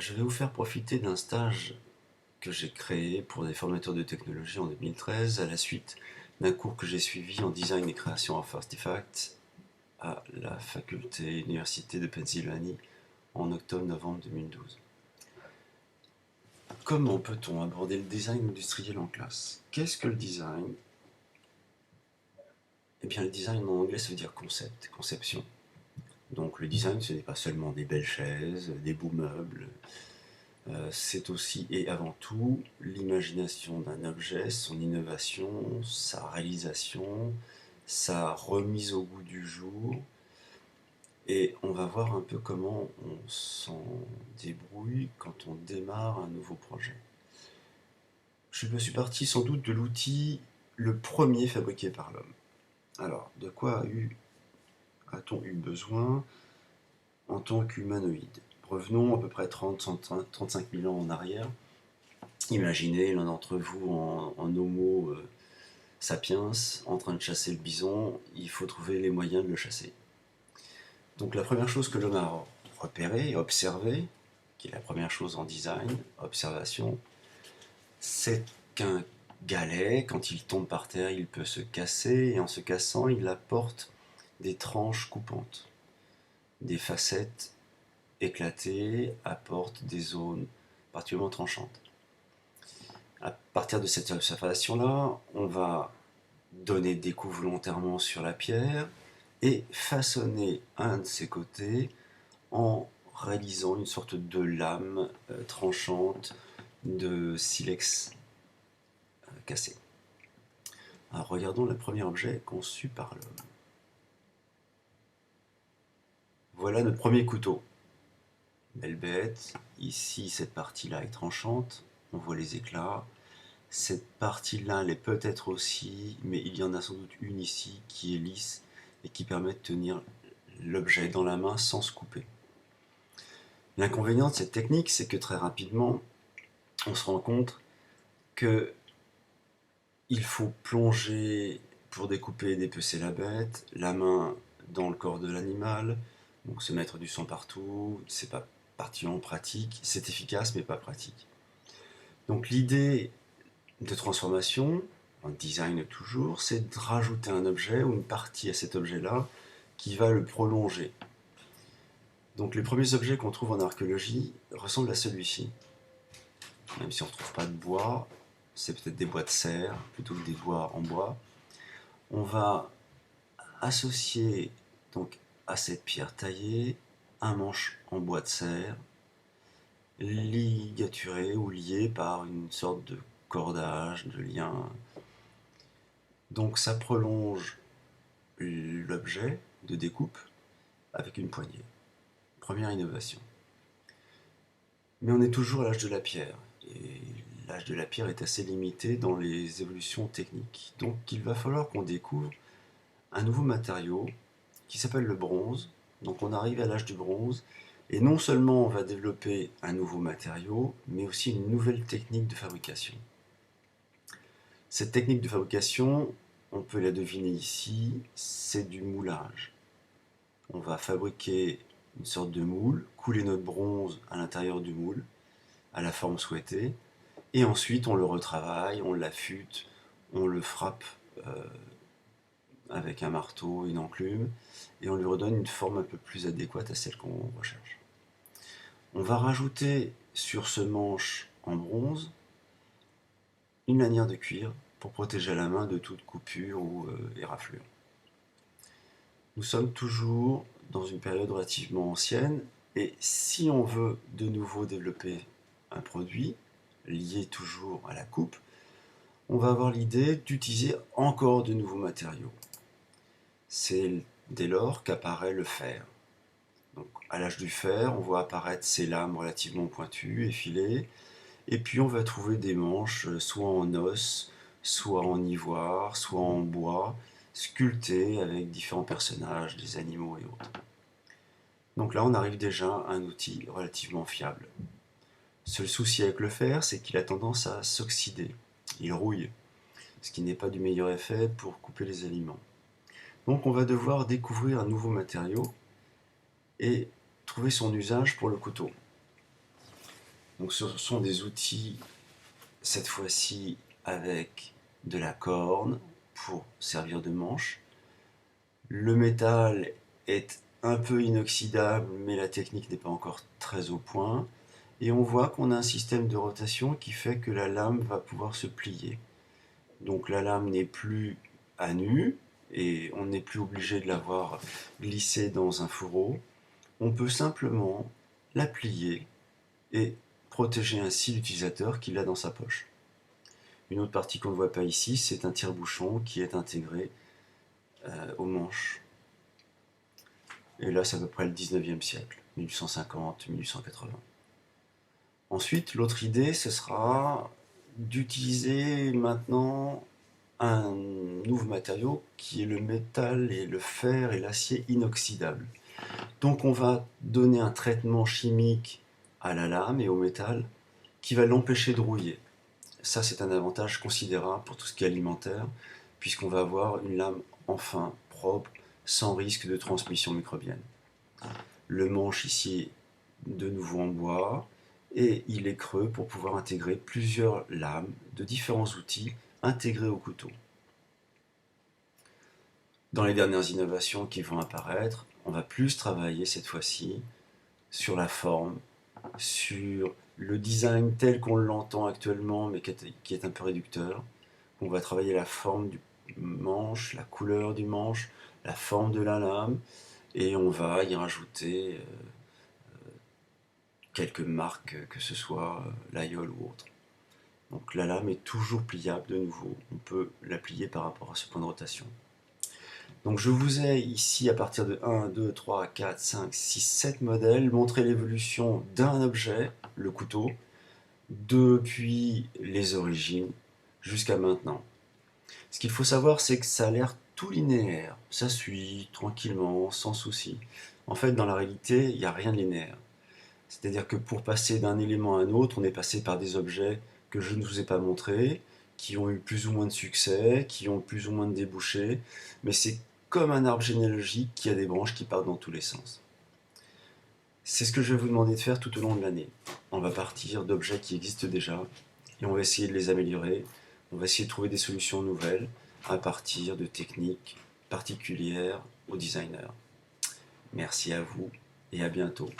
Je vais vous faire profiter d'un stage que j'ai créé pour des formateurs de technologie en 2013 à la suite d'un cours que j'ai suivi en design et création of artifacts à la faculté université de Pennsylvanie en octobre-novembre 2012. Comment peut-on aborder le design industriel en classe? Qu'est-ce que le design? Eh bien, le design en anglais ça veut dire concept, conception. Donc le design ce n'est pas seulement des belles chaises, des beaux meubles, c'est aussi et avant tout l'imagination d'un objet, son innovation, sa réalisation, sa remise au goût du jour. Et on va voir un peu comment on s'en débrouille quand on démarre un nouveau projet. Je me suis parti sans doute de l'outil le premier fabriqué par l'homme. Alors, de quoi a-t-on eu besoin en tant qu'humanoïde? Revenons à peu près 30-35 000 ans en arrière. Imaginez l'un d'entre vous en homo sapiens en train de chasser le bison, il faut trouver les moyens de le chasser. Donc la première chose que l'homme a repérée, observée, qui est la première chose en design, observation, c'est qu'un galet, quand il tombe par terre, il peut se casser, et en se cassant, il apporte des tranches coupantes. Des facettes éclatées apportent des zones particulièrement tranchantes. À partir de cette observation-là, on va donner des coups volontairement sur la pierre et façonner un de ses côtés en réalisant une sorte de lame tranchante de silex cassé. Alors regardons le premier objet conçu par l'homme. Voilà notre premier couteau. Belle bête. Ici, cette partie-là est tranchante. On voit les éclats. Cette partie-là l'est peut-être aussi, mais il y en a sans doute une ici qui est lisse et qui permet de tenir l'objet dans la main sans se couper. L'inconvénient de cette technique, c'est que très rapidement, on se rend compte que il faut plonger pour découper et dépecer la bête, la main dans le corps de l'animal, donc se mettre du sang partout, c'est pas particulièrement pratique, c'est efficace mais pas pratique. Donc l'idée de transformation, en design toujours, c'est de rajouter un objet ou une partie à cet objet-là qui va le prolonger. Donc les premiers objets qu'on trouve en archéologie ressemblent à celui-ci. Même si on ne retrouve pas de bois, c'est peut-être des bois de serre plutôt que des bois en bois. On va associer donc à cette pierre taillée un manche en bois de serre, ligaturé ou lié par une sorte de cordage, de lien. Donc ça prolonge l'objet de découpe avec une poignée. Première innovation. Mais on est toujours à l'âge de la pierre. Et l'âge de la pierre est assez limité dans les évolutions techniques. Donc il va falloir qu'on découvre un nouveau matériau qui s'appelle le bronze. Donc on arrive à l'âge du bronze. Et non seulement on va développer un nouveau matériau, mais aussi une nouvelle technique de fabrication. Cette technique de fabrication, on peut la deviner ici, c'est du moulage. On va fabriquer une sorte de moule, couler notre bronze à l'intérieur du moule, à la forme souhaitée, et ensuite on le retravaille, on l'affûte, on le frappe avec un marteau, une enclume, et on lui redonne une forme un peu plus adéquate à celle qu'on recherche. On va rajouter sur ce manche en bronze une lanière de cuir pour protéger la main de toute coupure ou éraflure. Nous sommes toujours dans une période relativement ancienne et si on veut de nouveau développer un produit lié toujours à la coupe, on va avoir l'idée d'utiliser encore de nouveaux matériaux. C'est dès lors qu'apparaît le fer. Donc, à l'âge du fer, on voit apparaître ces lames relativement pointues, effilées, et puis on va trouver des manches soit en os, soit en ivoire, soit en bois, sculptées avec différents personnages, des animaux et autres. Donc là, on arrive déjà à un outil relativement fiable. Seul souci avec le fer, c'est qu'il a tendance à s'oxyder. Il rouille, ce qui n'est pas du meilleur effet pour couper les aliments. Donc on va devoir découvrir un nouveau matériau et trouver son usage pour le couteau. Donc ce sont des outils, cette fois-ci avec de la corne pour servir de manche. Le métal est un peu inoxydable, mais la technique n'est pas encore très au point. Et on voit qu'on a un système de rotation qui fait que la lame va pouvoir se plier. Donc la lame n'est plus à nu et on n'est plus obligé de l'avoir glissée dans un fourreau. On peut simplement la plier et protéger ainsi l'utilisateur qui l'a dans sa poche. Une autre partie qu'on ne voit pas ici, c'est un tire-bouchon qui est intégré aux manches. Et là, c'est à peu près le 19e siècle, 1850-1880. Ensuite, l'autre idée, ce sera d'utiliser maintenant un nouveau matériau qui est le métal et le fer et l'acier inoxydable. Donc on va donner un traitement chimique à la lame et au métal qui va l'empêcher de rouiller. Ça, c'est un avantage considérable pour tout ce qui est alimentaire, puisqu'on va avoir une lame enfin propre, sans risque de transmission microbienne. Le manche ici est de nouveau en bois, et il est creux pour pouvoir intégrer plusieurs lames de différents outils intégrés au couteau. Dans les dernières innovations qui vont apparaître, on va plus travailler cette fois-ci sur la forme, sur le design tel qu'on l'entend actuellement, mais qui est un peu réducteur. On va travailler la forme du manche, la couleur du manche, la forme de la lame, et on va y rajouter quelques marques, que ce soit Layol ou autre. Donc la lame est toujours pliable de nouveau, on peut la plier par rapport à ce point de rotation. Donc je vous ai ici, à partir de 1, 2, 3, 4, 5, 6, 7 modèles, montré l'évolution d'un objet, le couteau, depuis les origines jusqu'à maintenant. Ce qu'il faut savoir, c'est que ça a l'air tout linéaire, ça suit tranquillement, sans souci. En fait, dans la réalité, il n'y a rien de linéaire. C'est-à-dire que pour passer d'un élément à un autre, on est passé par des objets que je ne vous ai pas montrés, qui ont eu plus ou moins de succès, qui ont plus ou moins de débouchés, mais c'est comme un arbre généalogique qui a des branches qui partent dans tous les sens. C'est ce que je vais vous demander de faire tout au long de l'année. On va partir d'objets qui existent déjà, et on va essayer de les améliorer, on va essayer de trouver des solutions nouvelles à partir de techniques particulières aux designers. Merci à vous et à bientôt.